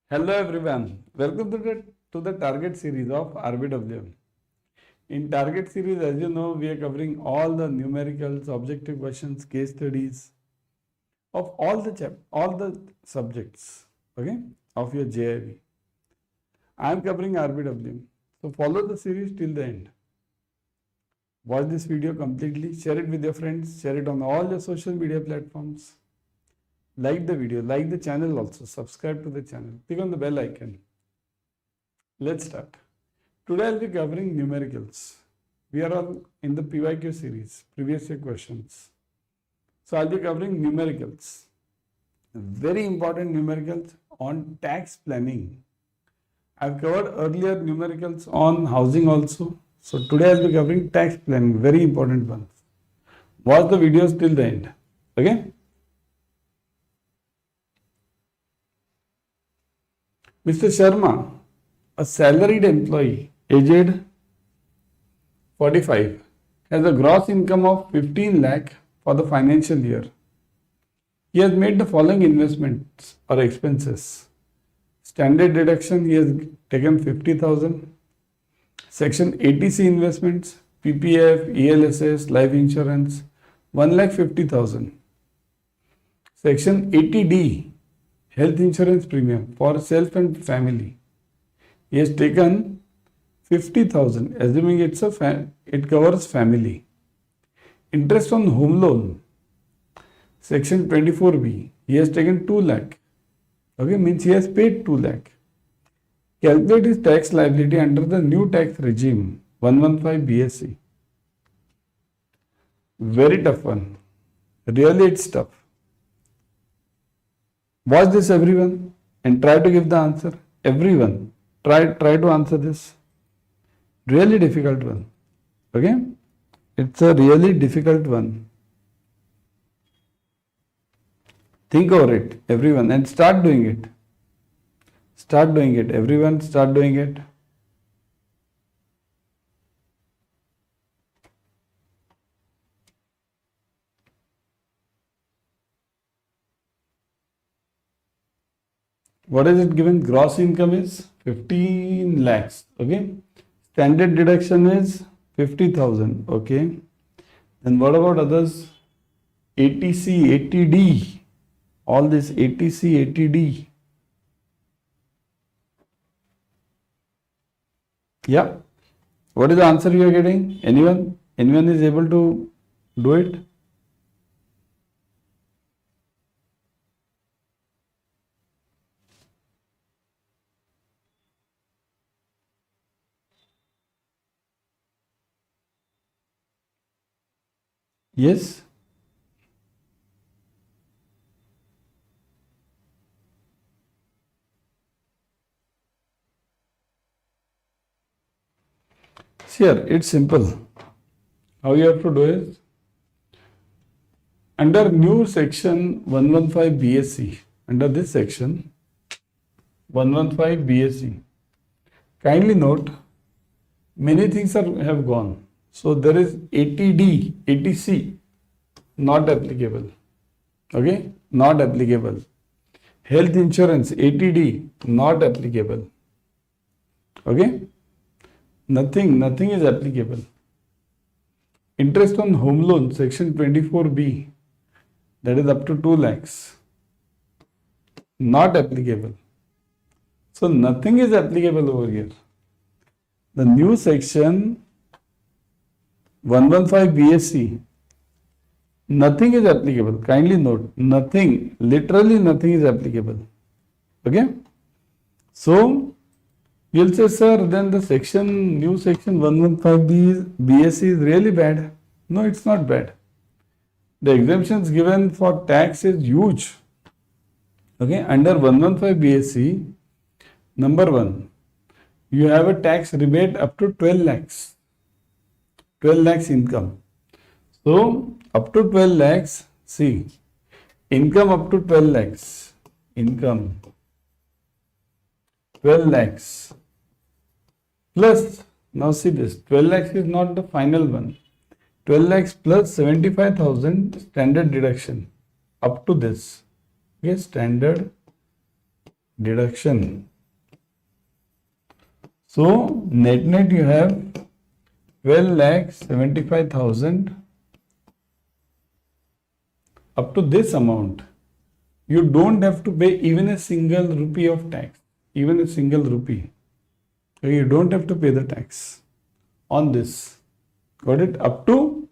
Hello everyone, welcome to the target series of RBWM. In target series, as you know, we are covering all the numericals, objective questions, case studies of all the subjects, okay, of your JAIIB. I am covering RBWM. So follow the series till the end. Watch this video completely, share it with your friends, share it on all your social media platforms. Like the video, like the channel also, subscribe to the channel, click on the bell icon. Let's start. Today I'll be covering numericals. We are all in the PYQ series, previous year questions. So I'll be covering numericals. Very important numericals on tax planning. I've covered earlier numericals on housing also. So today I'll be covering tax planning, very important ones. Watch the videos till the end. Okay? Mr. Sharma, a salaried employee, aged 45, has a gross income of 15 lakh for the financial year. He has made the following investments or expenses. Standard deduction, he has taken 50,000. Section 80C investments, PPF, ELSS, life insurance, 1,50,000. Section 80D, health insurance premium for self and family. He has taken 50,000, assuming it covers family. Interest on home loan, section 24B, he has taken 2 lakh. Okay, means he has paid 2 lakh. Calculate his tax liability under the new tax regime, 115 BSc. Very tough one. Really, it's tough. Watch this everyone and try to give the answer. Everyone, try to answer this. Really difficult one. Okay? It's a really difficult one. Think over it, everyone, and start doing it. Start doing it. Everyone, start doing it. What is it given? Gross income is 15 lakhs. Okay. Standard deduction is 50,000. Okay. Then what about others? 80C, 80D. All this 80C, 80D. Yeah. What is the answer you are getting? Anyone? Anyone is able to do it? Yes. Here, it's simple. How you have to do is, under new section 115 BSc, under this section 115 BSc, kindly note, many things have gone. So there is 80D, 80C, not applicable. Okay, not applicable. Health insurance, 80D, not applicable. Okay, nothing is applicable. Interest on home loan, section 24B, that is up to 2 lakhs, not applicable. So nothing is applicable over here. The new section 115 BSc, nothing is applicable. Kindly note, nothing, literally nothing is applicable. Okay. So you'll say, sir, then the new section 115 BSc is really bad. No, it's not bad. The exemptions given for tax is huge. Okay, under 115 BSc, number 1, you have a tax rebate up to 12 lakhs. 12 lakhs income. So, up to 12 lakhs, see, income up to 12 lakhs, income 12 lakhs. Plus, now see this, 12 lakhs is not the final one. 12 lakhs plus 75,000 standard deduction up to this. Okay, standard deduction. So net you have 12,75,000 up to this amount. You don't have to pay even a single rupee of tax, even a single rupee. So you don't have to pay the tax on this. Got it? Up to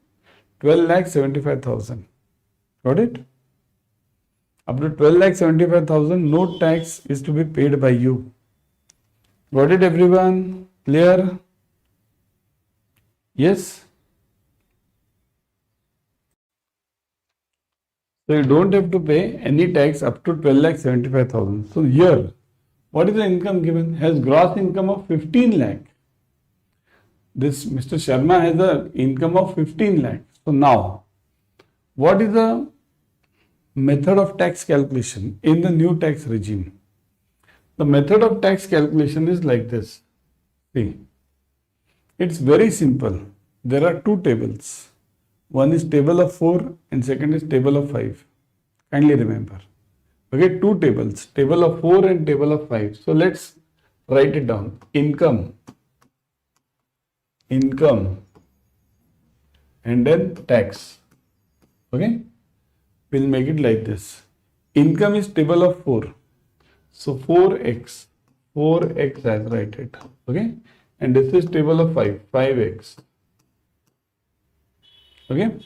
12,75,000. Got it? Up to 12,75,000, no tax is to be paid by you. Got it, everyone? Clear? Yes? So you don't have to pay any tax up to 12,75,000. So here, what is the income given? Has gross income of 15 lakh. This Mr. Sharma has an income of 15 lakh. So now, what is the method of tax calculation in the new tax regime? The method of tax calculation is like this. See, it's very simple. There are two tables. One is table of 4 and second is table of 5. Kindly remember. Okay, two tables, table of 4 and table of 5. So let's write it down. Income, and then tax. Okay, we'll make it like this. Income is table of 4. So 4x I'll write it. Okay, and this is table of 5x. Okay,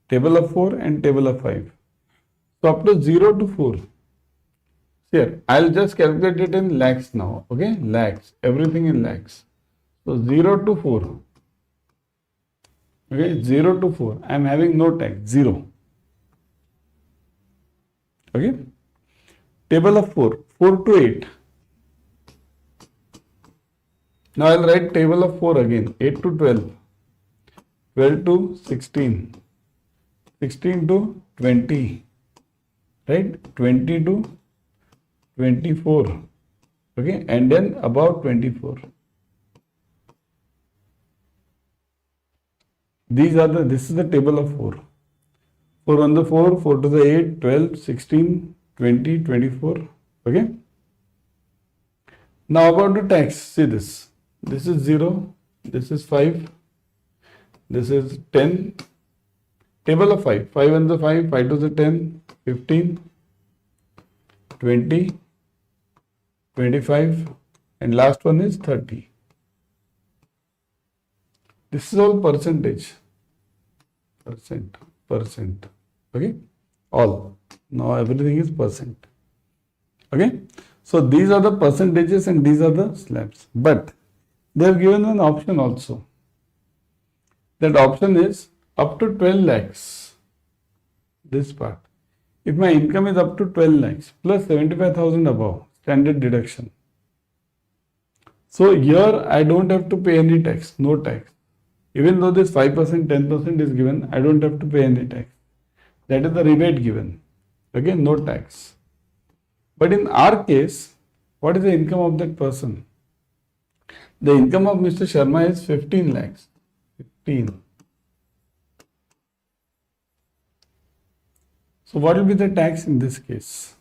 table of 4 and table of 5. So up to 0 to 4. Here, I'll just calculate it in lakhs now. Okay, lakhs, everything in lakhs. So 0 to 4. Okay, 0 to 4. I am having no tax, 0. Okay, table of 4, 4 to 8. Now I'll write table of 4 again, 8 to 12. 12 to 16, 16 to 20, right? 20 to 24, okay? And then about 24. This is the table of 4. 4 on the 4, 4 to the 8, 12, 16, 20, 24, okay? Now about the tax, see this. This is 0, this is 5. This is 10, table of 5, 5 on the 5, 5 to the 10, 15, 20, 25, and last one is 30. This is all percentage, percent, okay, all. Now everything is percent, okay. So these are the percentages and these are the slabs, but they have given an option also. That option is up to 12 lakhs, this part. If my income is up to 12 lakhs plus 75,000 above, standard deduction. So here I don't have to pay any tax, no tax. Even though this 5%, 10% is given, I don't have to pay any tax. That is the rebate given. Again, no tax. But in our case, what is the income of that person? The income of Mr. Sharma is 15 lakhs. 15. So what will be the tax in this case?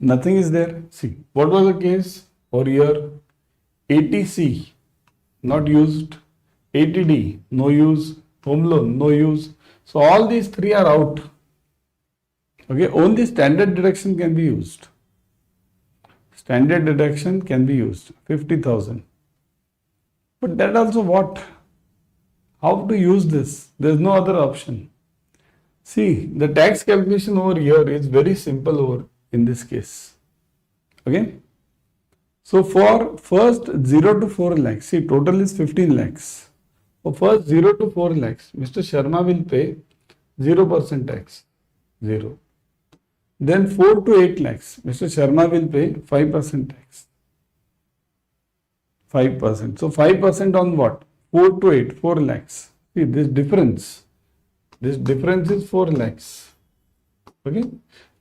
Nothing is there. See, what was the case for year? 80C, not used. 80D, no use. Home loan, no use. So all these three are out. Okay, only standard deduction can be used. Standard deduction can be used, 50,000. But that also what? How to use this? There is no other option. See, the tax calculation over here is very simple over in this case. Okay. So for first 0 to 4 lakhs, see total is 15 lakhs. For first 0 to 4 lakhs, Mr. Sharma will pay 0% tax, 0. Then 4 to 8 lakhs, Mr. Sharma will pay 5% tax. 5%. So 5% on what? 4 to 8, 4 lakhs. See this difference. This difference is 4 lakhs. Okay.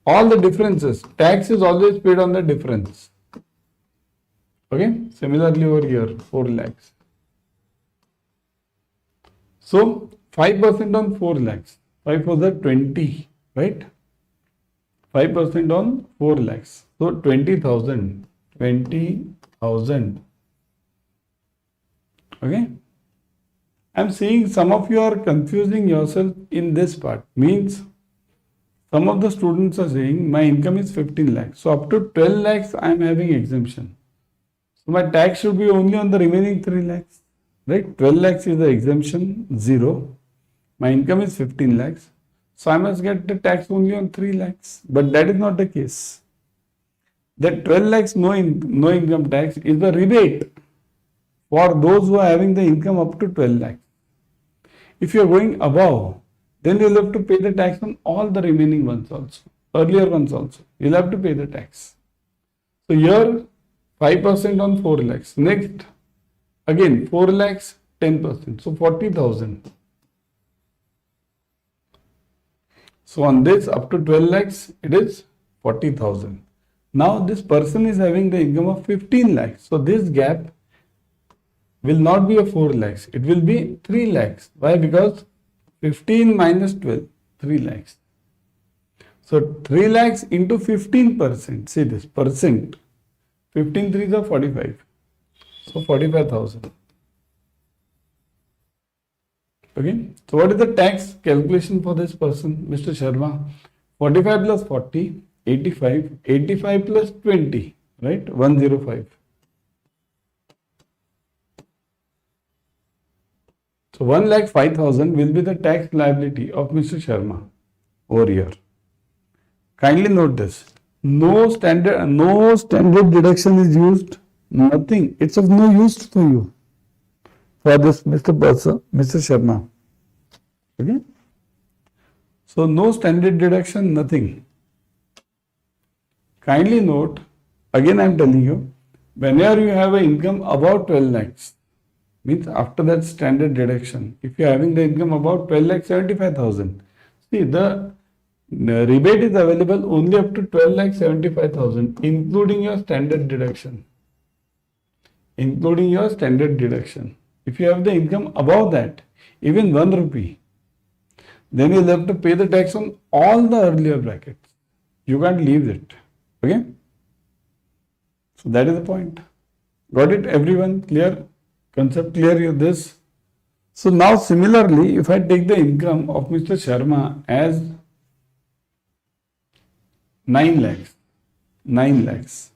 All the differences. Tax is always paid on the difference. Okay. Similarly over here, 4 lakhs. So 5% on 4 lakhs. 5 for the 20, right? 5% on 4 lakhs. So 20,000. 20,000. Okay. I'm seeing some of you are confusing yourself in this part. Means some of the students are saying my income is 15 lakhs. So up to 12 lakhs I am having exemption. So my tax should be only on the remaining 3 lakhs. Right? 12 lakhs is the exemption, 0. My income is 15 lakhs. So I must get the tax only on 3 lakhs. But that is not the case. That 12 lakhs no income tax is the rebate for those who are having the income up to 12 lakhs. If you are going above, then you will have to pay the tax on all the remaining ones also, earlier ones also. You will have to pay the tax. So here 5% on 4 lakhs. Next, again 4 lakhs, 10%. So 40,000. So on this up to 12 lakhs, it is 40,000. Now this person is having the income of 15 lakhs. So this gap will not be a 4 lakhs. It will be 3 lakhs. Why? Because 15 minus 12, 3 lakhs. So 3 lakhs into 15%. See this percent. 15 3s are 45. So 45,000. Okay. So what is the tax calculation for this person, Mr. Sharma? 45 plus 40, 85. 85 plus 20, right? 105. So 1,05,000 will be the tax liability of Mr. Sharma over here. Kindly note this. No standard deduction is used. Nothing. It's of no use for you. For this Mr. Sharma. Okay. So no standard deduction, nothing. Kindly note, again I am telling you, whenever you have an income above 12 lakhs, means after that standard deduction, if you are having the income about 12 lakhs 75,000, see the rebate is available only up to 12 lakhs 75,000, including your standard deduction. Including your standard deduction. If you have the income above that, even 1 rupee, then you will have to pay the tax on all the earlier brackets. You can't leave it. Okay? So that is the point. Got it, everyone? Clear? Concept clear here, this? So now similarly, if I take the income of Mr. Sharma as 9 lakhs. 9 lakhs.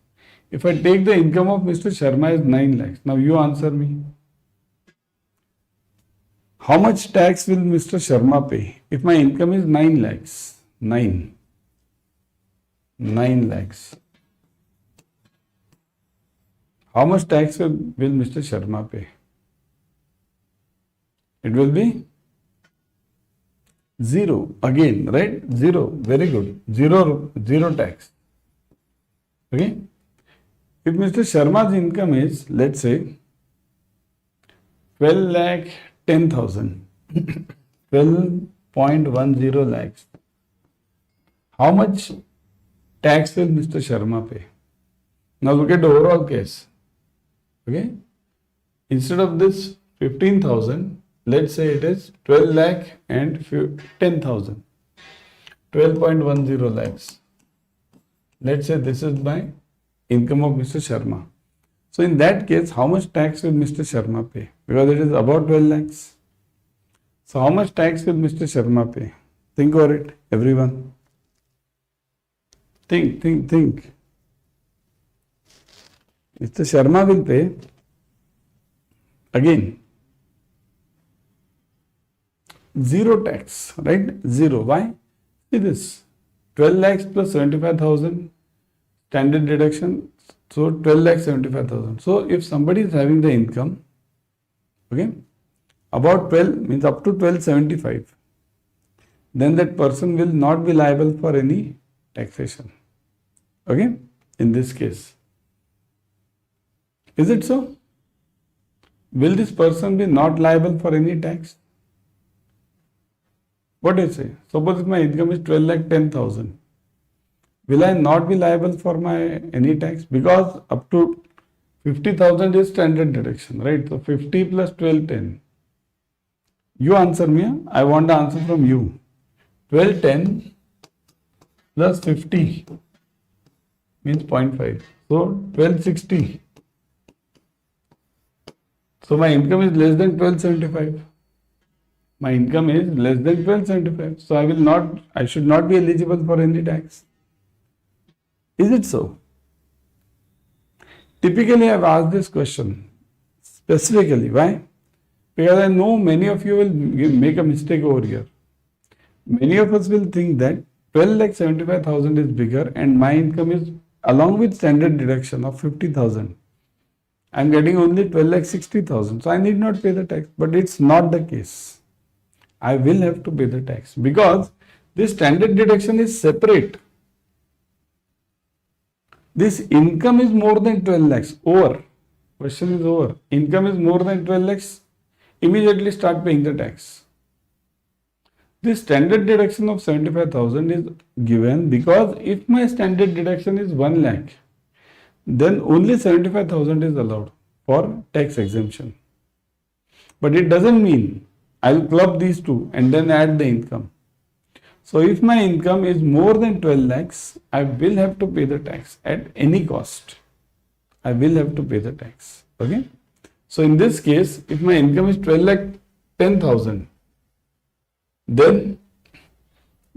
If I take the income of Mr. Sharma as 9 lakhs, now you answer me. How much tax will Mr. Sharma pay? If my income is 9 lakhs, 9 lakhs. How much tax will Mr. Sharma pay? It will be 0 again, right? 0. Very good. 0 tax. Okay. If Mr. Sharma's income is, let's say, 12 lakh 10,000, 12.10 lakhs. How much tax will Mr. Sharma pay? Now look at the overall case. Okay. Instead of this 15,000, let's say it is 12 lakh and 10,000. 12.10 lakhs. Let's say this is my income of Mr. Sharma. So in that case, how much tax will Mr. Sharma pay? Because it is about 12 lakhs. So how much tax will Mr. Sharma pay? Think over it, everyone. Think. Mr. Sharma will pay, again, 0 tax, right? 0. Why? See this, 12 lakhs plus 75,000 standard deduction. So 12 lakhs 75,000. So if somebody is having the income, okay, about 12 means up to 1275, then that person will not be liable for any taxation. Okay, in this case. Is it so? Will this person be not liable for any tax? What do you say? Suppose if my income is 12 lakh 10,000. Will I not be liable for my any tax? Because up to 50,000 is standard deduction, right? So 50 plus 12, 10. You answer me. I want the answer from you. 12, 10 plus 50 means 0.5. So 1260. So my income is less than 1275. My income is less than 1275. So I should not be eligible for any tax. Is it so? Typically, I have asked this question specifically. Why? Because I know many of you will make a mistake over here. Many of us will think that 12,75,000 is bigger and my income is, along with standard deduction of 50,000, I am getting only 12,60,000. So I need not pay the tax. But it's not the case. I will have to pay the tax because this standard deduction is separate. This income is more than 12 lakhs. Over. Question is over. Income is more than 12 lakhs. Immediately start paying the tax. This standard deduction of 75,000 is given because if my standard deduction is 1 lakh, then only 75,000 is allowed for tax exemption. But it doesn't mean I'll club these two and then add the income. So if my income is more than 12 lakhs, I will have to pay the tax at any cost. I will have to pay the tax. Okay. So in this case, if my income is 12 lakh 10,000, then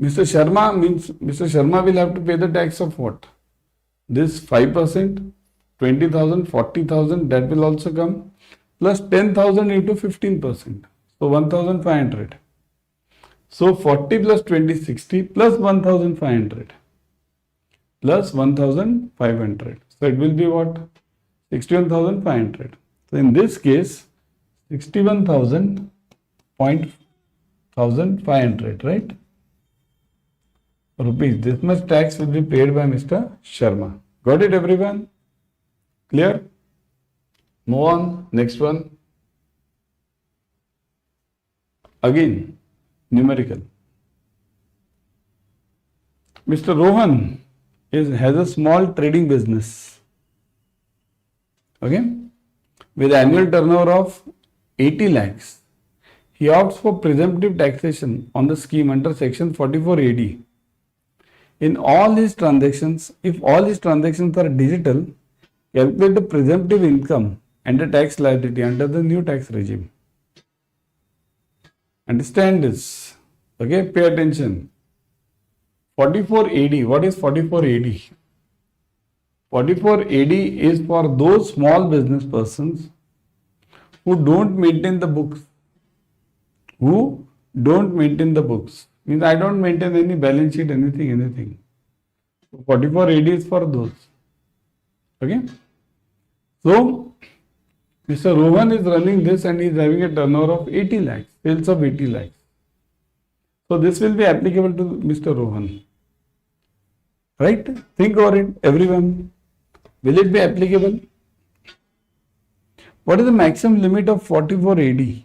Mr. Sharma will have to pay the tax of what? This 5%, 20,000, 40,000, that will also come, plus 10,000 into 15%. So 1,500. So 40 plus 20, 60 plus 1,500 plus 1,500. So it will be what? 61,500. So in this case, 61,500, right? Rupees. This much tax will be paid by Mr. Sharma. Got it, everyone? Clear? Move on. Next one. Again, numerical. Mr. Rohan has a small trading business. Okay, with annual turnover of 80 lakhs. He opts for presumptive taxation on the scheme under section 44 AD. In all his transactions, if all his transactions are digital, calculate the presumptive income and the tax liability under the new tax regime. Understand this. Okay, pay attention. 44 AD. What is 44 AD? 44 AD is for those small business persons who don't maintain the books. Who don't maintain the books. Means I don't maintain any balance sheet, anything. 44 AD is for those. Okay. So, Mr. Rohan is running this and he is having a turnover of 80 lakhs, sales of 80 lakhs. So this will be applicable to Mr. Rohan. Right? Think over it, everyone. Will it be applicable? What is the maximum limit of 44 AD?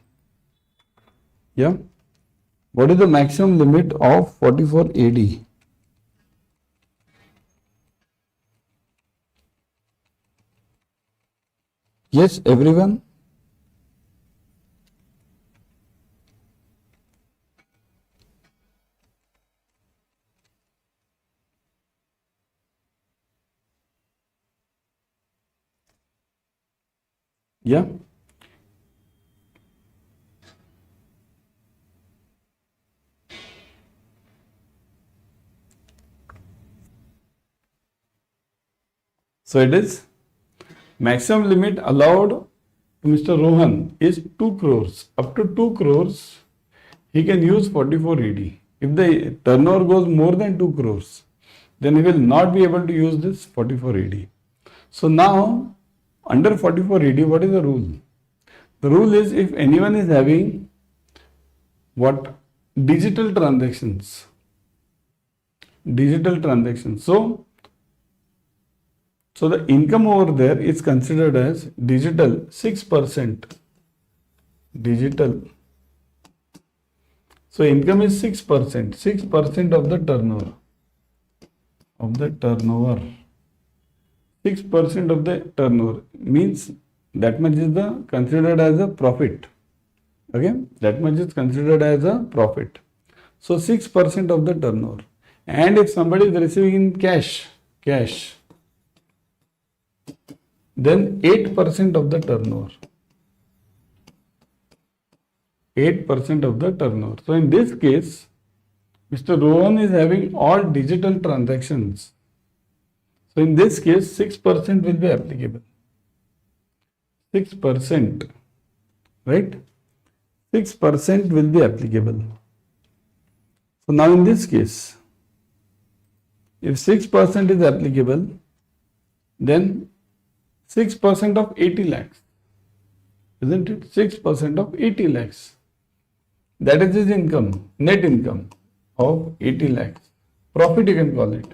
Yeah. What is the maximum limit of 44 AD? Yes, everyone. Yeah. So it is maximum limit allowed to Mr. Rohan is 2 crores. Up to 2 crores, he can use 44 AD. If the turnover goes more than 2 crores, then he will not be able to use this 44 AD. So now, under 44 AD, what is the rule? The rule is if anyone is having what? Digital transactions. So the income over there is considered as digital 6%. Digital. So income is 6%. 6% of the turnover. 6% of the turnover means that much is considered as a profit. Okay, that much is considered as a profit. So 6% of the turnover. And if somebody is receiving in cash, then 8% of the turnover. 8% of the turnover. So in this case, Mr. Rohan is having all digital transactions. So in this case, 6% will be applicable. 6%, right? 6% will be applicable. So now in this case, if 6% is applicable, then 6% of 80 lakhs, isn't it? 6% of 80 lakhs. That is his income, net income of 80 lakhs. Profit you can call it.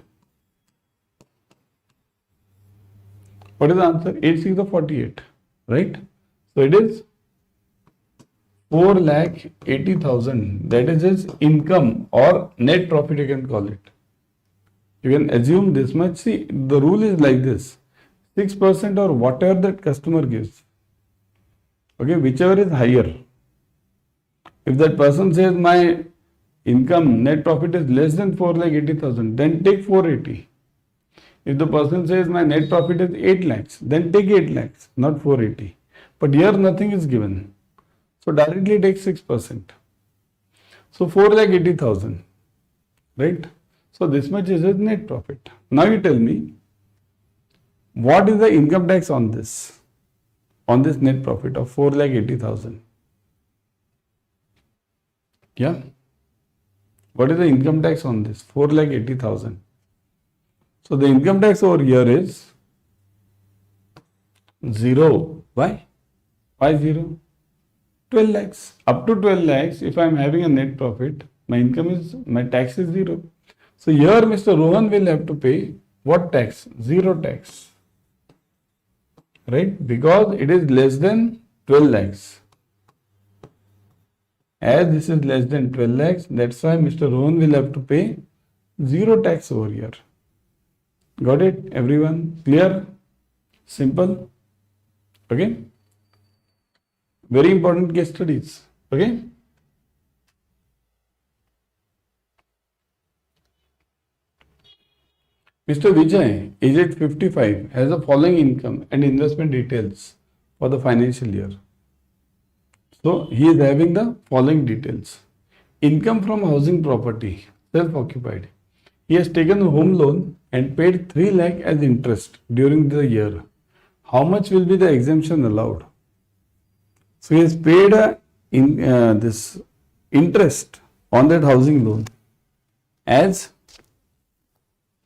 What is the answer? 8 6 of 48, right? So it is 4,80,000. That is his income or net profit you can call it. You can assume this much. See, the rule is like this. 6% or whatever that customer gives. Okay, whichever is higher. If that person says my income, net profit is less than 4,80,000, then take 480. If the person says my net profit is 8 lakhs, then take 8 lakhs, not 480. But here nothing is given. So directly take 6%. So 4,80,000, right? So this much is his net profit. Now you tell me, what is the income tax on this net profit of 4,80,000? Yeah. What is the income tax on this? 4,80,000. So the income tax over here is 0. Why? Why 0? 12 lakhs. Up to 12 lakhs, if I am having a net profit, my tax is 0. So here Mr. Rohan will have to pay what tax? 0 tax. Right? Because it is less than 12 lakhs. As this is less than 12 lakhs, that's why Mr. Rohan will have to pay 0 tax over here. Got it? Everyone? Clear? Simple? Okay? Very important case studies. Okay? Mr. Vijay, aged 55, has the following income and investment details for the financial year. So, he is having the following details. Income from housing property, self-occupied. He has taken a home loan and paid 3 lakh as interest during the year. How much will be the exemption allowed? So, he has paid this interest on that housing loan as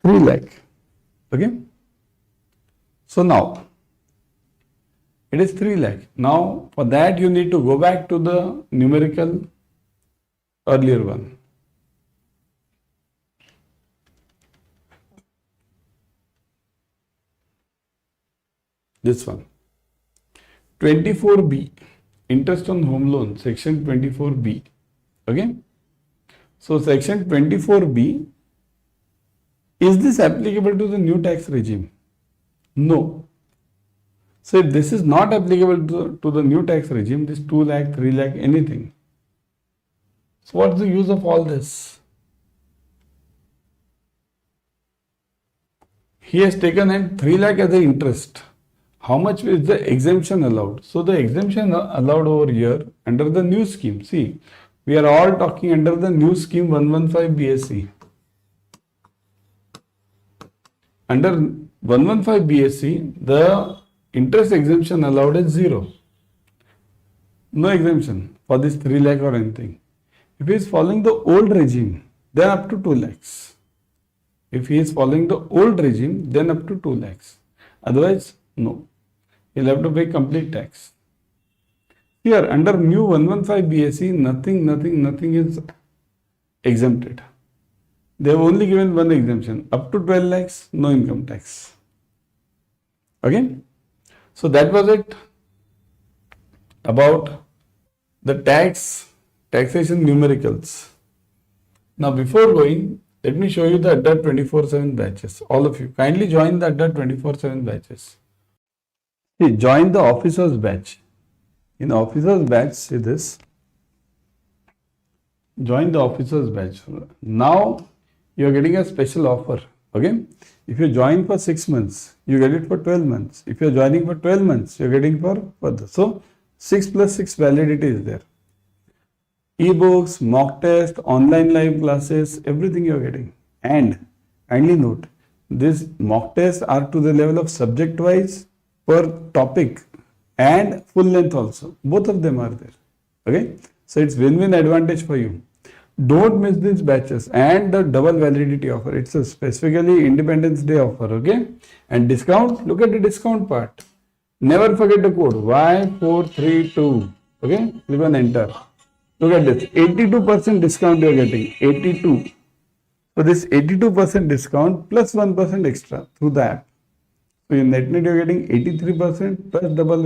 3 lakh. Okay. So now it is 3 lakh. Now for that you need to go back to the numerical earlier one. This one. 24B. Interest on home loan. Section 24B. Okay. So section 24B. Is this applicable to the new tax regime? No. So if this is not applicable to the new tax regime, this 2 lakh, 3 lakh, anything. So what's the use of all this? He has taken in 3 lakh as the interest. How much is the exemption allowed? So the exemption allowed over here under the new scheme. See, we are all talking under the new scheme 115 BSc. Under 115 BSc, the interest exemption allowed is 0. No exemption for this 3 lakh or anything. If he is following the old regime, then up to 2 lakhs. If he is following the old regime, then up to 2 lakhs. Otherwise, no. He'll have to pay complete tax. Here, under new 115 BSc, nothing is exempted. They have only given one exemption. Up to 12 lakhs, no income tax. Okay? So that was it about the taxation numericals. Now before going, let me show you the ADDA 24/7 batches. All of you, kindly join the ADDA 24/7 batches. See, join the officers batch. In officers batch, see this. Join the officers batch. Now, you are getting a special offer. Okay, if you join for 6 months, you get it for 12 months. If you are joining for 12 months, you are getting for further. So 6 plus 6 validity is there. E-books, mock test, online live classes, everything you are getting. And kindly note, these mock tests are to the level of subject wise, per topic, and full length also. Both of them are there. Okay, so it's win-win advantage for you. Don't miss these batches and the double validity offer. It's a specifically Independence Day offer. Okay, and discount. Look at the discount part. Never forget the code Y432. Okay, click on enter. Look at this, 82% discount you are getting. 82. So this 82% discount plus 1% extra through the app. So in NetNet you are getting 83% plus double